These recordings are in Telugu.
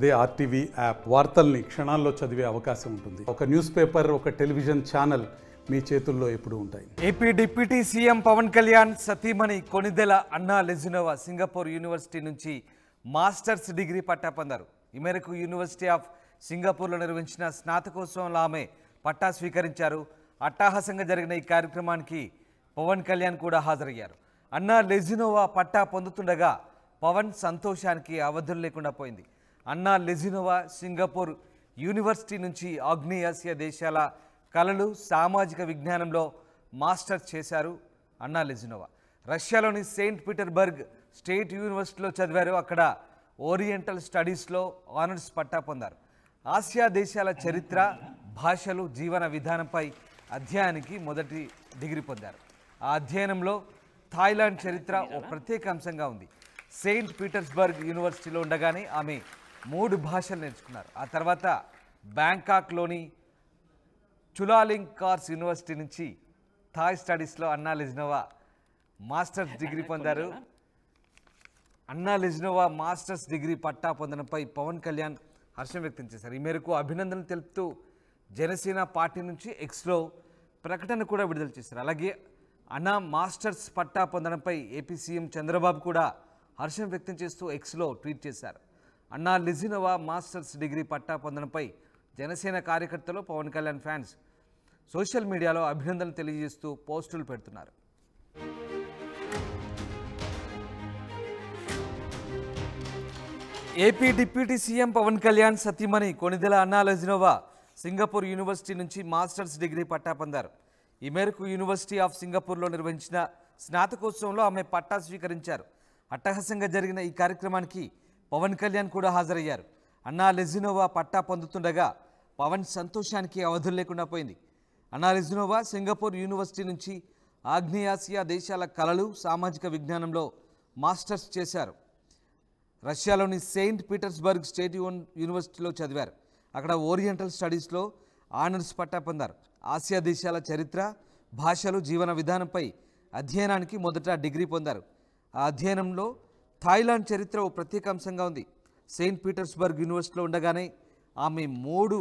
అదే ఆర్టీవీ యాప్ వార్తల్ని క్షణాల్లో చదివే అవకాశం ఉంటుంది. ఒక న్యూస్ పేపర్, ఒక టెలివిజన్ ఛానల్ మీ చేతుల్లో ఎప్పుడూ ఉంటాయి. AP deputy CM Pawan Kalyan సతీమణి Konidela Anna Lezhneva Singapore university నుంచి మాస్టర్స్ డిగ్రీ పట్టా పొందారు. ఈ మేరకు యూనివర్సిటీ ఆఫ్ సింగపూర్లో నిర్వహించిన స్నాతకోత్సవంలో ఆమె పట్టా స్వీకరించారు. అట్టహాసంగా జరిగిన ఈ కార్యక్రమానికి పవన్ కళ్యాణ్ కూడా హాజరయ్యారు. అన్నా లెజినోవా పట్టా పొందుతుండగా పవన్ సంతోషానికి అవధులు లేకుండా పోయింది. అన్నా లెజినోవా సింగపూర్ యూనివర్సిటీ నుంచి ఆగ్నేయాసియా దేశాల కళలు, సామాజిక విజ్ఞానంలో మాస్టర్స్ చేశారు. అన్నా లెజినోవా రష్యాలోని సెయింట్ పీటర్స్బర్గ్ స్టేట్ యూనివర్సిటీలో చదివారు. అక్కడ ఓరియంటల్ స్టడీస్లో ఆనర్స్ పట్టా పొందారు. ఆసియా దేశాల చరిత్ర, భాషలు, జీవన విధానంపై అధ్యయనానికి మొదటి డిగ్రీ పొందారు. ఆ అధ్యయనంలో థాయిలాండ్ చరిత్ర ఓ ప్రత్యేక అంశంగా ఉంది. సెయింట్ పీటర్స్బర్గ్ యూనివర్సిటీలో ఉండగానే ఆమె 3 భాషలు నేర్చుకున్నారు. ఆ తర్వాత బ్యాంకాక్లోని చులాలింగ్కార్స్ యూనివర్సిటీ నుంచి థాయ్ స్టడీస్లో అన్నా లెజినోవా మాస్టర్స్ డిగ్రీ పొందారు. అన్నా లెజినోవా మాస్టర్స్ డిగ్రీ పట్టా పొందడంపై పవన్ కళ్యాణ్ హర్షం వ్యక్తం చేశారు. ఈ మేరకు అభినందనలు తెలుపుతూ జనసేన పార్టీ నుంచి ఎక్స్లో ప్రకటన కూడా విడుదల చేశారు. అలాగే అన్నా మాస్టర్స్ పట్టా పొందడంపై ఏపీ సీఎం చంద్రబాబు కూడా హర్షం వ్యక్తం చేస్తూ ఎక్స్లో ట్వీట్ చేశారు. అన్నా లెజినోవా మాస్టర్స్ డిగ్రీ పట్టా పొందడంపై జనసేన కార్యకర్తలు, పవన్ కళ్యాణ్ ఫ్యాన్స్ సోషల్ మీడియాలో అభినందనలు తెలియజేస్తూ పోస్టులు పెడుతున్నారు. AP deputy CM Pawan Kalyan సతీమణి Konidela Anna Lezhneva Singapore university నుంచి మాస్టర్స్ డిగ్రీ పట్టా పొందారు. ఈ మేరకు యూనివర్సిటీ ఆఫ్ సింగపూర్లో నిర్వహించిన స్నాతకోత్సవంలో ఆమె పట్టా స్వీకరించారు. అట్టహాసంగా జరిగిన ఈ కార్యక్రమానికి పవన్ కళ్యాణ్ కూడా హాజరయ్యారు. అన్నా లెజినోవా పట్టా పొందుతుండగా పవన్ సంతోషానికి అవధులు లేకుండా పోయింది. అన్నా లెజినోవా సింగపూర్ యూనివర్సిటీ నుంచి ఆగ్నేయాసియా దేశాల కళలు, సామాజిక విజ్ఞానంలో మాస్టర్స్ చేశారు. రష్యాలోని సెయింట్ పీటర్స్బర్గ్ స్టేట్ యూనివర్సిటీలో చదివారు. అక్కడ ఓరియంటల్ స్టడీస్లో ఆనర్స్ పట్టా పొందారు. ఆసియా దేశాల చరిత్ర, భాషలు, జీవన విధానంపై అధ్యయనానికి మొదట డిగ్రీ పొందారు. ఆ అధ్యయనంలో థాయిలాండ్ చరిత్ర ఓ ప్రత్యేక అంశంగా ఉంది. సెయింట్ పీటర్స్బర్గ్ యూనివర్సిటీలో ఉండగానే ఆమె 3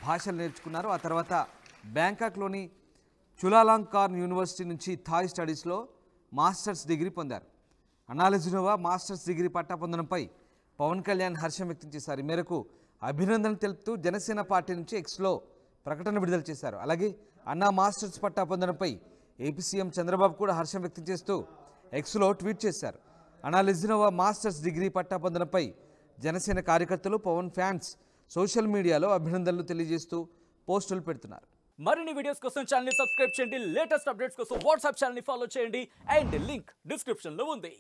భాషలు నేర్చుకున్నారు. ఆ తర్వాత బ్యాంకాక్లోని చులాలాంగ్కార్ యూనివర్సిటీ నుంచి థాయ్ స్టడీస్లో మాస్టర్స్ డిగ్రీ పొందారు. అన్నా లెజినోవా మాస్టర్స్ డిగ్రీ పట్టా పొందడంపై పవన్ కళ్యాణ్ హర్షం వ్యక్తం చేశారు. ఈ మేరకు అభినందనలు తెలుపుతూ జనసేన పార్టీ నుంచి ఎక్స్లో ప్రకటన విడుదల చేశారు. అలాగే అన్నా మాస్టర్స్ పట్టా పొందడంపై ఏపీ సీఎం చంద్రబాబు కూడా హర్షం వ్యక్తం చేస్తూ ఎక్స్లో ట్వీట్ చేశారు. అన్నా లెజినోవా మాస్టర్స్ డిగ్రీ పట్టా పొందడంపై జనసేన కార్యకర్తలు, పవన్ ఫ్యాన్స్ సోషల్ మీడియాలో అభినందనలు తెలియజేస్తూ పోస్టులు పెడుతున్నారు. మరిన్ని వీడియోస్ కోసం ఛానల్ ని సబ్స్క్రైబ్ చేయండి. లేటెస్ట్ అప్డేట్స్ కోసం వాట్సాప్ ఛానల్ ని ఫాలో చేయండి. అండ్ లింక్ డిస్క్రిప్షన్ లో ఉంది.